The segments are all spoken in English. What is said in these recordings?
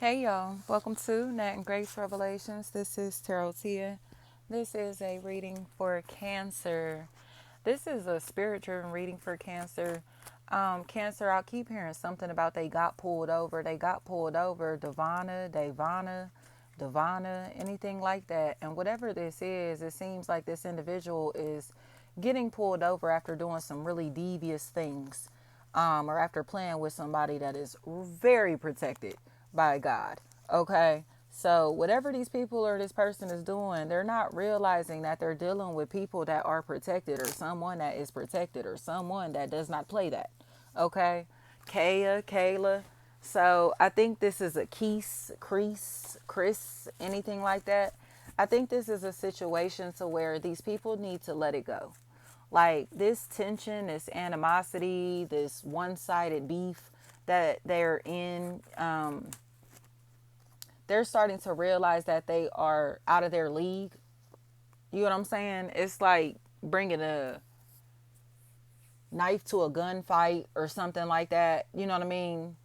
Hey y'all, welcome to Nat and Grace Revelations. This is Tarot Tia. This is a reading for Cancer. This is a spirit driven reading for Cancer. Cancer, I'll keep hearing something about they got pulled over. They got pulled over. Devana, anything like that. And whatever this is, it seems like this individual is getting pulled over after doing some really devious things, or after playing with somebody that is very protected by God. Okay. So whatever these people or this person is doing, they're not realizing that they're dealing with people that are protected, or someone that is protected, or someone that does not play that. Okay. Kayla. So I think this is a Chris, anything like that. I think this is a situation to where these people need to let it go. Like this tension, this animosity, this one-sided beef that they're in, they're starting to realize that they are out of their league. You know what I'm saying? It's like bringing a knife to a gunfight or something like that. You know what I mean?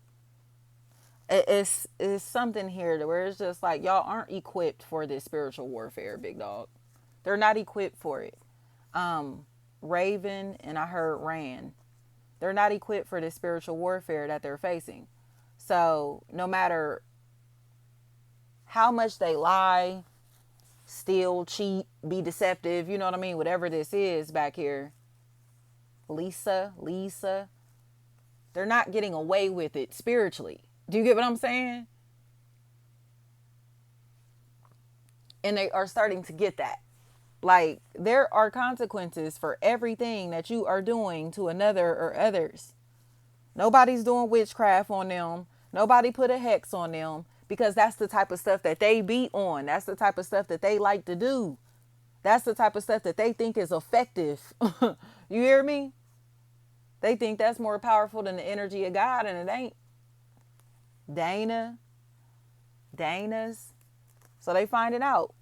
It's something here where it's just like y'all aren't equipped for this spiritual warfare, big dog. They're not equipped for it. Raven and I heard Ran. They're not equipped for this spiritual warfare that they're facing. So no matter how much they lie, steal, cheat, be deceptive, you know what I mean? Whatever this is back here, Lisa, they're not getting away with it spiritually. Do you get what I'm saying? And they are starting to get that. Like, there are consequences for everything that you are doing to another or others. Nobody's doing witchcraft on them. Nobody put a hex on them, because that's the type of stuff that they be on. That's the type of stuff that they like to do. That's the type of stuff that they think is effective. You hear me? They think that's more powerful than the energy of God, and it ain't. Dana, Dana's. So they find it out.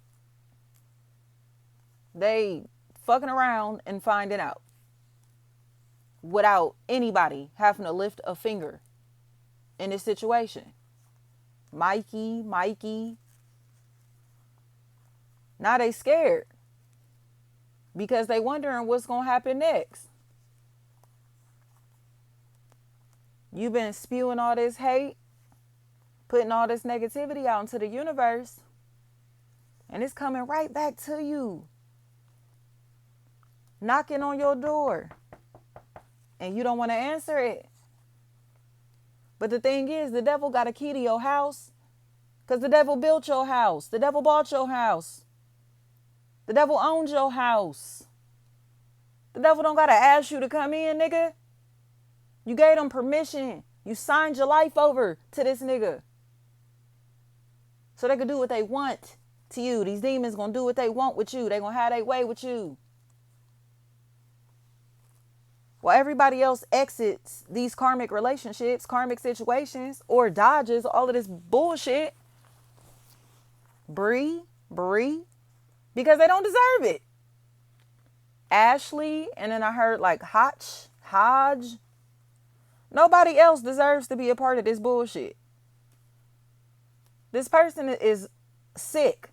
They fucking around and find it out without anybody having to lift a finger in this situation. Mikey. Now they scared because they wondering what's going to happen next. You've been spewing all this hate, putting all this negativity out into the universe, and it's coming right back to you, knocking on your door, and you don't want to answer it. But the thing is, the devil got a key to your house, because the devil built your house. The devil bought your house. The devil owns your house. The devil don't got to ask you to come in, nigga. You gave them permission. You signed your life over to this nigga, so they could do what they want to you. These demons gonna do what they want with you. They gonna have their way with you. While everybody else exits these karmic relationships, karmic situations, or dodges all of this bullshit, Bree, because they don't deserve it. Ashley, and then I heard like Hodge. Nobody else deserves to be a part of this bullshit. This person is sick.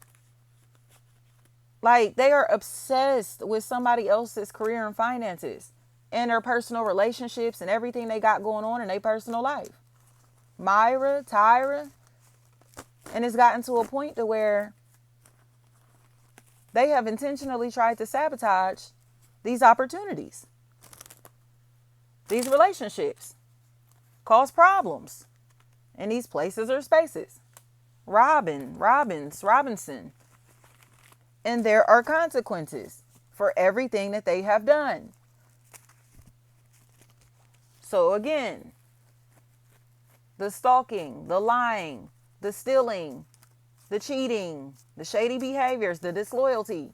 Like, they are obsessed with somebody else's career and finances and their personal relationships and everything they got going on in their personal life. Tyra. And it's gotten to a point to where they have intentionally tried to sabotage these opportunities, these relationships, cause problems in these places or spaces. Robinson. And there are consequences for everything that they have done. So again, the stalking, the lying, the stealing, the cheating, the shady behaviors, the disloyalty.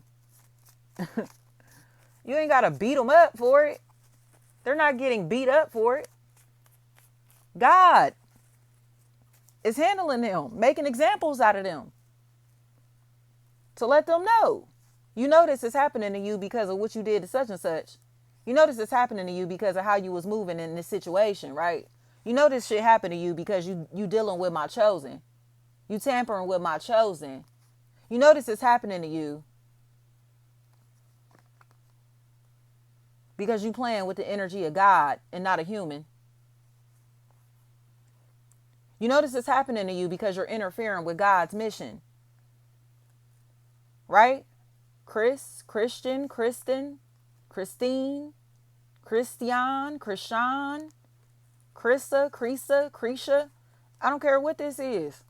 You ain't got to beat them up for it. They're not getting beat up for it. God is handling them, making examples out of them, to let them know. You know this is happening to you because of what you did to such and such. You know this is happening to you because of how you was moving in this situation, right? You know this shit happened to you because you dealing with my chosen. You tampering with my chosen. You notice it's happening to you because you playing with the energy of God and not a human. You notice it's happening to you because you're interfering with God's mission. Right? Christian, Kristen, Christine, Christian, Krishan, Krissa, Krisa, Krisha. I don't care what this is.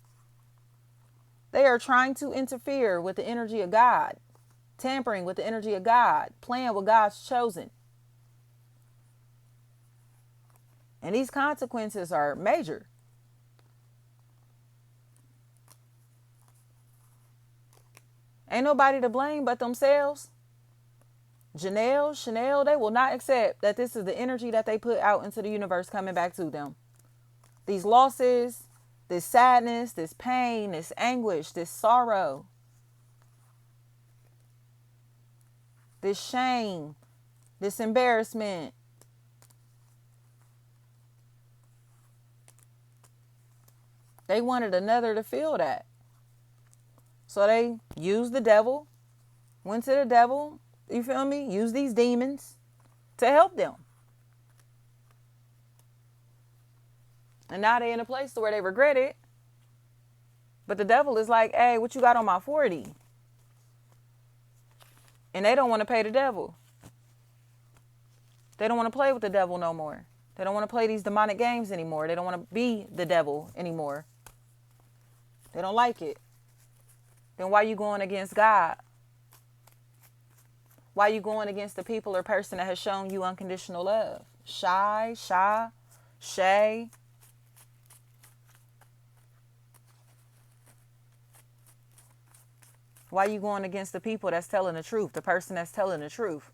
They are trying to interfere with the energy of God, tampering with the energy of God, playing with God's chosen. And these consequences are major. Ain't nobody to blame but themselves. Chanel, they will not accept that this is the energy that they put out into the universe coming back to them. These losses, this sadness, this pain, this anguish, this sorrow, this shame, this embarrassment. They wanted another to feel that. So they used the devil, went to the devil, you feel me? Use these demons to help them. And now they're in a place where they regret it. But the devil is like, hey, what you got on my 40? And they don't want to pay the devil. They don't want to play with the devil no more. They don't want to play these demonic games anymore. They don't want to be the devil anymore. They don't like it. Then why are you going against God? Why are you going against the people or person that has shown you unconditional love? Shay. Why are you going against the people that's telling the truth, the person that's telling the truth?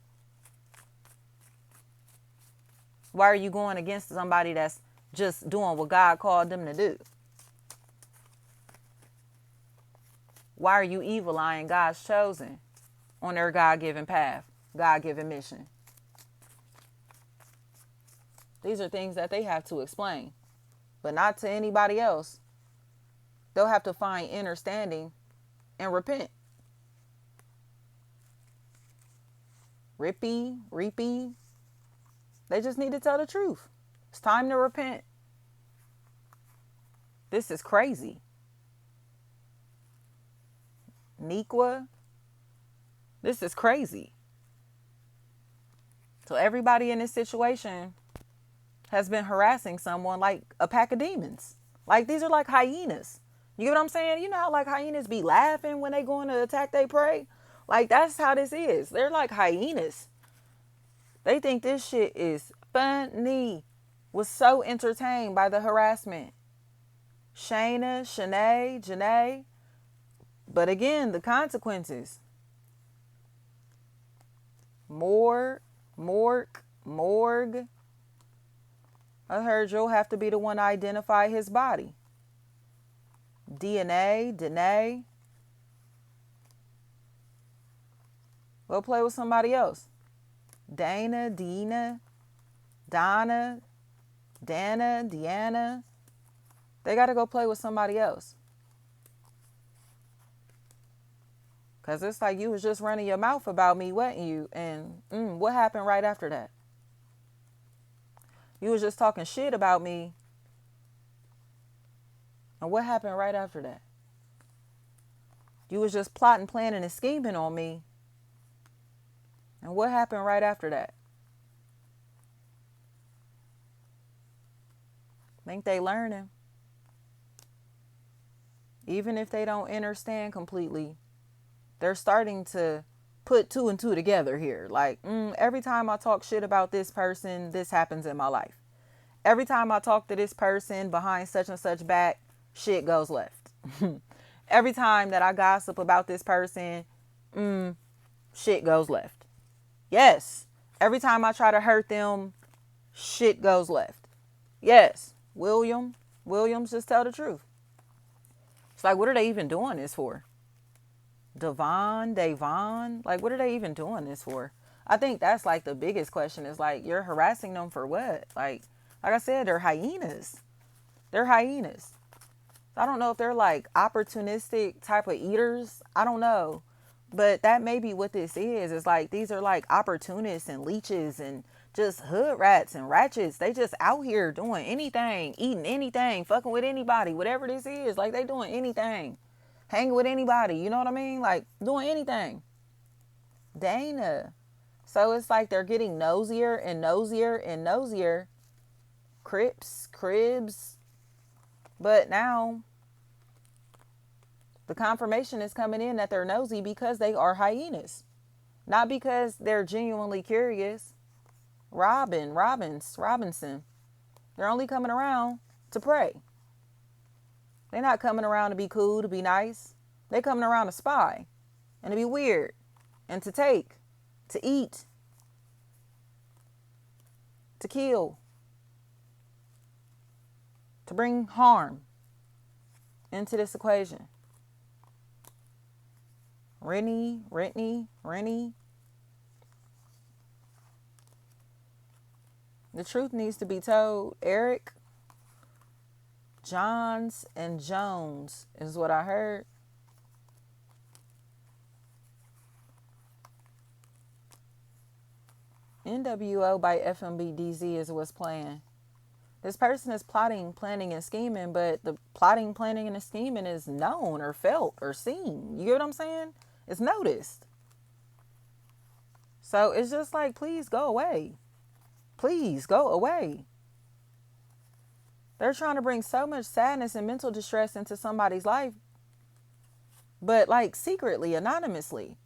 Why are you going against somebody that's just doing what God called them to do? Why are you evil eyeing God's chosen on their God-given path, God-given mission? These are things that they have to explain, but not to anybody else. They'll have to find understanding and repent. Reapy. They just need to tell the truth. It's time to repent. This is crazy. Niqua, this is crazy. So everybody in this situation has been harassing someone like a pack of demons. Like these are like hyenas. You get what I'm saying? You know how like hyenas be laughing when they going to attack their prey? Like that's how this is. They're like hyenas. They think this shit is funny. Was so entertained by the harassment. Shayna, Shanae, Janae. But again, the consequences. Morgue. I heard you'll have to be the one to identify his body. DNA, Danae. Go play with somebody else. Dana, Dina, Donna, Dana, Deanna. They got to go play with somebody else. Because it's like you was just running your mouth about me wetting you. And what happened right after that? You was just talking shit about me. And what happened right after that? You was just plotting, planning, and scheming on me. And what happened right after that? Think they learning. Even if they don't understand completely, they're starting to put two and two together here. Like, every time I talk shit about this person, this happens in my life. Every time I talk to this person behind such and such back, shit goes left. Every time that I gossip about this person, shit goes left. Yes. Every time I try to hurt them, shit goes left. Yes. Williams, just tell the truth. It's like, what are they even doing this for? Davon, like, what are they even doing this for? I think that's like the biggest question is like, you're harassing them for what? Like I said, they're hyenas. They're hyenas. I don't know if they're like opportunistic type of eaters. I don't know. But that may be what this is. It's like these are like opportunists and leeches and just hood rats and ratchets. They just out here doing anything, eating anything, fucking with anybody, whatever this is. Like they doing anything. Hanging with anybody. You know what I mean? Like doing anything. Dana. So it's like they're getting nosier and nosier and nosier. Crips, cribs. But now the confirmation is coming in that they're nosy because they are hyenas, not because they're genuinely curious. Robinson. They're only coming around to prey. They're not coming around to be cool, to be nice. They're coming around to spy and to be weird and to take, to eat, to kill, to bring harm into this equation. Rennie. The truth needs to be told. Eric, Johns, and Jones is what I heard. NWO by FMBDZ is what's playing. This person is plotting, planning, and scheming, but the plotting, planning, and the scheming is known or felt or seen. You get what I'm saying? It's noticed. So it's just like, please go away. Please go away. They're trying to bring so much sadness and mental distress into somebody's life, but like secretly, anonymously,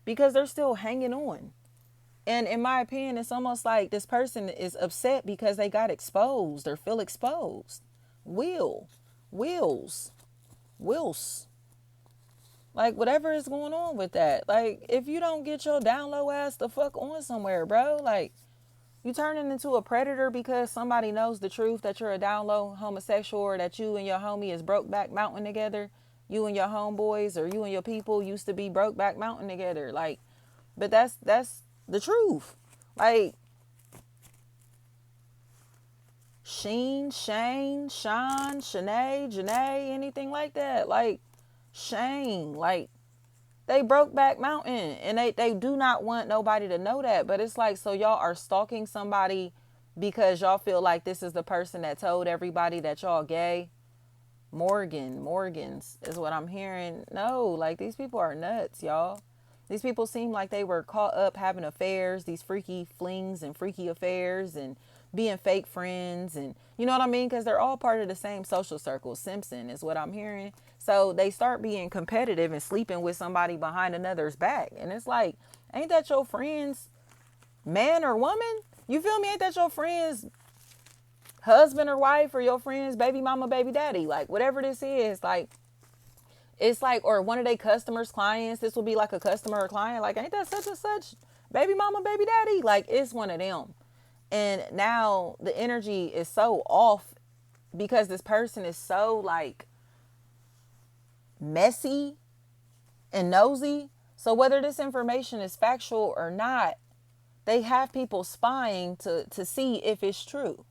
because they're still hanging on. And in my opinion, it's almost like this person is upset because they got exposed or feel exposed. Wills. Like, whatever is going on with that. Like, if you don't get your down low ass the fuck on somewhere, bro, like, you turning into a predator because somebody knows the truth that you're a down low homosexual or that you and your homie is Brokeback Mountain together. You and your homeboys or you and your people used to be Brokeback Mountain together. Like, but that's the truth. Like, Shane, Shanae, Janae, anything like that. Like, Shane, like, they broke back mountain and they do not want nobody to know that. But it's like, so y'all are stalking somebody because y'all feel like this is the person that told everybody that y'all gay. Morgans is what I'm hearing. No, like, these people are nuts, y'all. These people seem like they were caught up having affairs, these freaky flings and freaky affairs and being fake friends. And you know what I mean? Because they're all part of the same social circle. Simpson is what I'm hearing. So they start being competitive and sleeping with somebody behind another's back. And it's like, ain't that your friend's man or woman? You feel me? Ain't that your friend's husband or wife or your friend's baby mama, baby daddy? Like, whatever this is, like, it's like, or one of their customers, clients, this will be like a customer or client. Like, ain't that such and such baby mama, baby daddy? Like, it's one of them. And now the energy is so off because this person is so like messy and nosy. So whether this information is factual or not, they have people spying to see if it's true.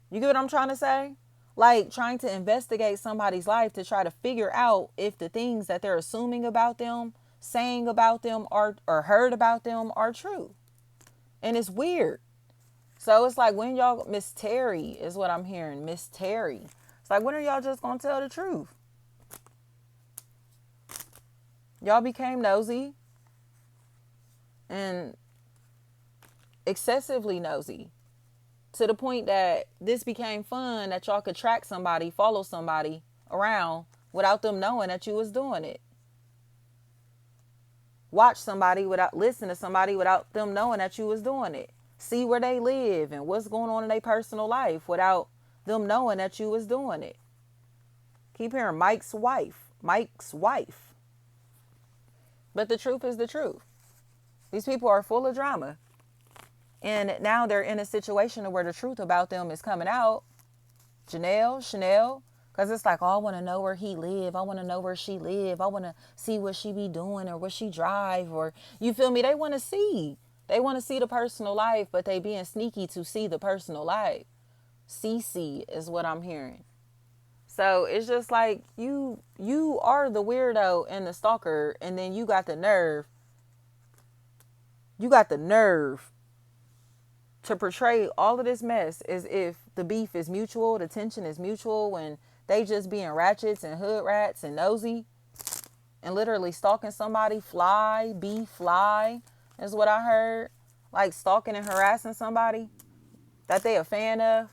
You get what I'm trying to say? Like, trying to investigate somebody's life to try to figure out if the things that they're assuming about them, saying about them, are or heard about them are true. And it's weird. So it's like, when y'all, Miss Terry is what I'm hearing. Miss Terry. It's like, when are y'all just gonna tell the truth? Y'all became nosy and excessively nosy to the point that this became fun, that y'all could track somebody, follow somebody around without them knowing that you was doing it. Watch somebody without, listen to somebody without them knowing that you was doing it. See where they live and what's going on in their personal life without them knowing that you was doing it. Keep hearing Mike's wife. But the truth is the truth. These people are full of drama. And now they're in a situation where the truth about them is coming out. Chanel. Because it's like, oh, I want to know where he live. I want to know where she live. I want to see what she be doing or what she drive. Or, you feel me? They want to see. They want to see the personal life, but they being sneaky to see the personal life. CC is what I'm hearing. So it's just like you are the weirdo and the stalker, and then you got the nerve to portray all of this mess as if the beef is mutual, the tension is mutual, when they just being ratchets and hood rats and nosy and literally stalking somebody. Fly is what I heard. Like stalking and harassing somebody that they a fan of,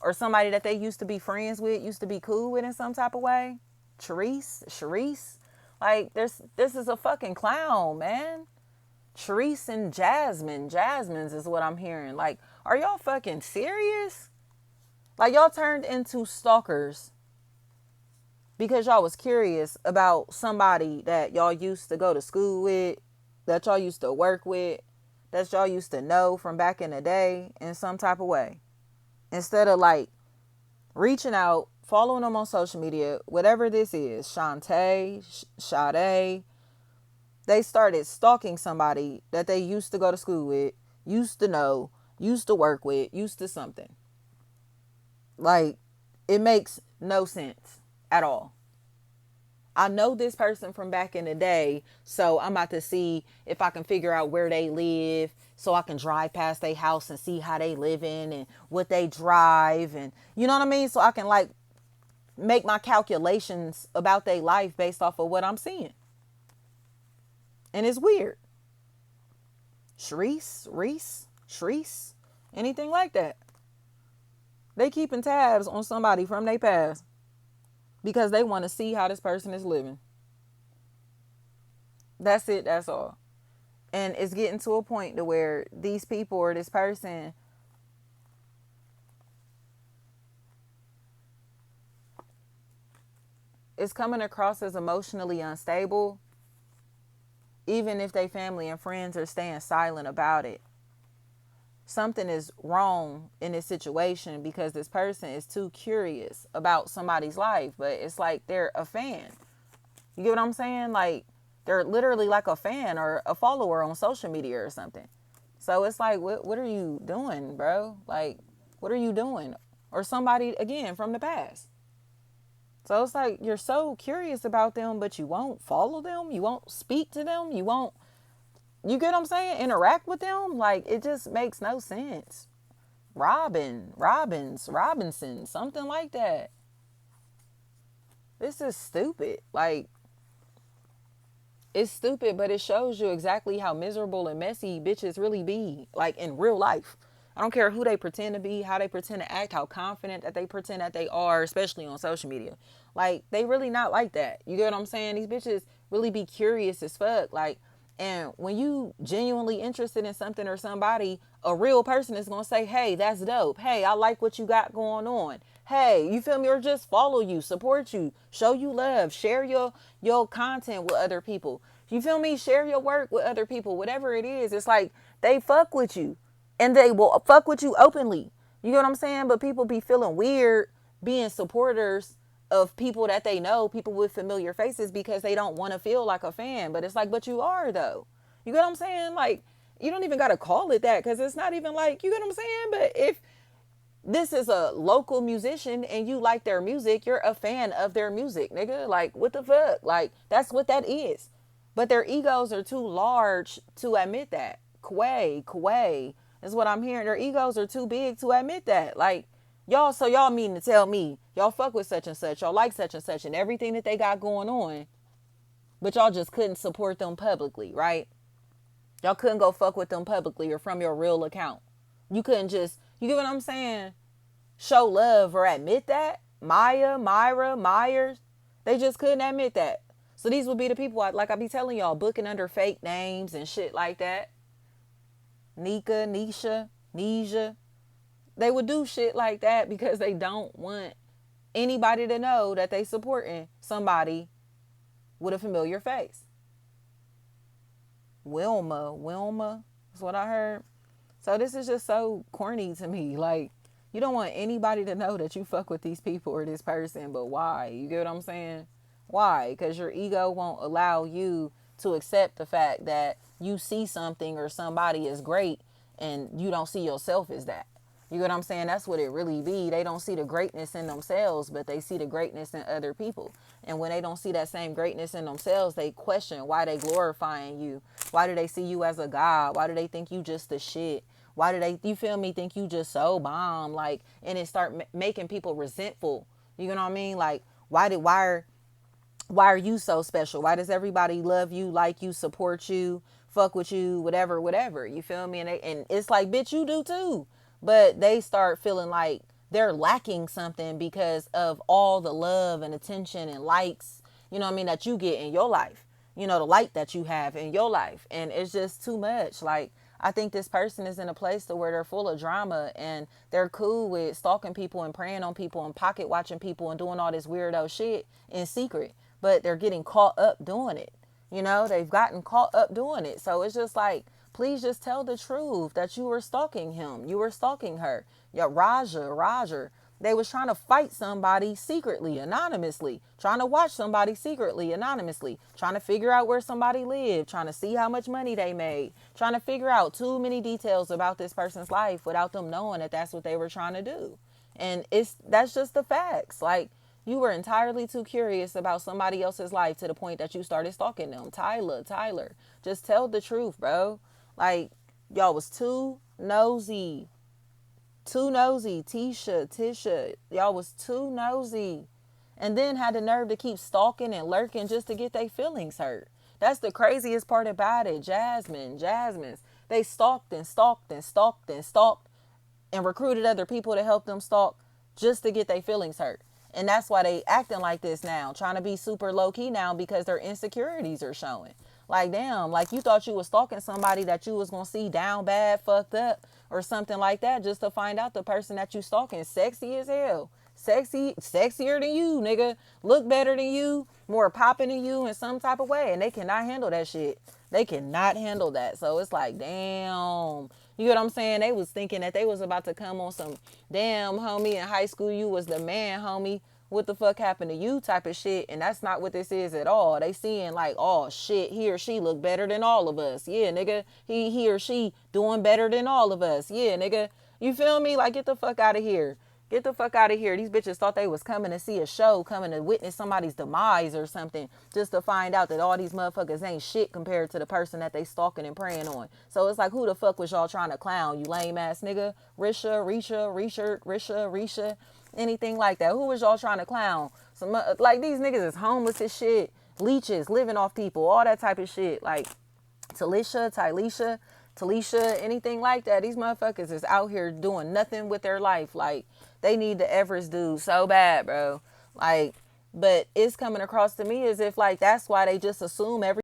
or somebody that they used to be friends with, used to be cool with in some type of way. Sharice. Like this is a fucking clown, man. Sharice and Jasmine's is what I'm hearing. Like, are y'all fucking serious? Like, y'all turned into stalkers because y'all was curious about somebody that y'all used to go to school with, that y'all used to work with, that y'all used to know from back in the day in some type of way. Instead of like reaching out, following them on social media, whatever this is, Shantae, Sade, they started stalking somebody that they used to go to school with, used to know, used to work with, used to something. Like, it makes no sense at all. I know this person from back in the day, so I'm about to see if I can figure out where they live, so I can drive past their house and see how they living and what they drive, and you know what I mean? So I can like make my calculations about their life based off of what I'm seeing. And it's weird. Sharice, anything like that. They keeping tabs on somebody from their past because they want to see how this person is living. That's it. That's all. And it's getting to a point to where these people or this person is coming across as emotionally unstable, even if they family and friends are staying silent about it. Something is wrong in this situation because this person is too curious about somebody's life, but it's like they're a fan. You get what I'm saying? Like they're literally like a fan or a follower on social media or something. So it's like, what are you doing, bro? Like, what are you doing? Or somebody, again, from the past. So it's like you're so curious about them, but you won't follow them. You won't speak to them. You get what I'm saying? Interact with them. Like, it just makes no sense. Robinson, something like that. This is stupid. Like, it's stupid, but it shows you exactly how miserable and messy bitches really be, like in real life. I don't care who they pretend to be, how they pretend to act, how confident that they pretend that they are, especially on social media. Like, they really not like that. You get what I'm saying? These bitches really be curious as fuck. Like, and when you genuinely interested in something or somebody, a real person is going to say, hey, that's dope. Hey, I like what you got going on. Hey, you feel me? Or just follow you, support you, show you love, share your content with other people. You feel me? Share your work with other people. Whatever it is, it's like they fuck with you. And they will fuck with you openly. You know what I'm saying? But people be feeling weird being supporters of people that they know, people with familiar faces, because they don't want to feel like a fan. But it's like, but you are though. You get what I'm saying? Like, you don't even got to call it that because it's not even like, you get what I'm saying? But if this is a local musician and you like their music, you're a fan of their music, nigga. Like, what the fuck? Like, that's what that is. But their egos are too large to admit that. Quay is what I'm hearing. Their egos are too big to admit that. Like, y'all, so y'all mean to tell me y'all fuck with such and such, y'all like such and everything that they got going on, but y'all just couldn't support them publicly, right? Y'all couldn't go fuck with them publicly or from your real account. You couldn't just, you get what I'm saying? Show love or admit that. Myers, they just couldn't admit that. So these would be the people, like I be telling y'all, booking under fake names and shit like that. Nisha. They would do shit like that because they don't want anybody to know that they supporting somebody with a familiar face. Wilma is what I heard. So this is just so corny to me. Like, you don't want anybody to know that you fuck with these people or this person, but why? You get what I'm saying? Why? Because your ego won't allow you to accept the fact that you see something or somebody is great and you don't see yourself as that. You get what I'm saying? That's what it really be. They don't see the greatness in themselves, but they see the greatness in other people. And when they don't see that same greatness in themselves, they question why they glorifying you. Why do they see you as a god? Why do they think you just the shit? Why do they, you feel me, think you just so bomb? Like, and it start making people resentful. You know what I mean? Like, why are you so special? Why does everybody love you, like you, support you, fuck with you, whatever, whatever? You feel me? And it's like, bitch, you do too. But they start feeling like they're lacking something because of all the love and attention and likes, you know what I mean, that you get in your life. You know, the light that you have in your life. And it's just too much. Like, I think this person is in a place to where they're full of drama and they're cool with stalking people and preying on people and pocket watching people and doing all this weirdo shit in secret. But they're getting caught up doing it. You know, they've gotten caught up doing it. So it's just like, please just tell the truth that you were stalking him. You were stalking her. Yeah, Roger. They was trying to fight somebody secretly, anonymously, trying to watch somebody secretly, anonymously, trying to figure out where somebody lived, trying to see how much money they made, trying to figure out too many details about this person's life without them knowing that that's what they were trying to do. And that's just the facts. Like, you were entirely too curious about somebody else's life to the point that you started stalking them. Tyler, just tell the truth, bro. Like, y'all was too nosy. Too nosy. Tisha, y'all was too nosy. And then had the nerve to keep stalking and lurking just to get their feelings hurt. That's the craziest part about it. Jasmine's. They stalked and stalked and stalked and stalked and recruited other people to help them stalk just to get their feelings hurt. And that's why they acting like this now, trying to be super low key now because their insecurities are showing. Like, damn, like you thought you was stalking somebody that you was gonna see down bad, fucked up, or something like that, just to find out the person that you stalking sexy as hell. Sexier than you, nigga. Look better than you, more popping than you in some type of way. And they cannot handle that shit. They cannot handle that. So it's like, damn. You know what I'm saying? They was thinking that they was about to come on some damn homie in high school. You was the man, homie. What the fuck happened to you type of shit. And that's not what this is at all. They seeing like, oh shit, he or she look better than all of us. Yeah, nigga. He or she doing better than all of us. Yeah, nigga. You feel me? Like, get the fuck out of here. Get the fuck out of here. These bitches thought they was coming to see a show, coming to witness somebody's demise or something, just to find out that all these motherfuckers ain't shit compared to the person that they stalking and preying on. So it's like, who the fuck was y'all trying to clown, you lame ass nigga? Risha, anything like that. Who was y'all trying to clown? Some like, these niggas is homeless as shit, leeches, living off people, all that type of shit. Like, Talisha, anything like that. These motherfuckers is out here doing nothing with their life. Like, they need the Everest dude so bad, bro. Like, but it's coming across to me as if like that's why they just assume every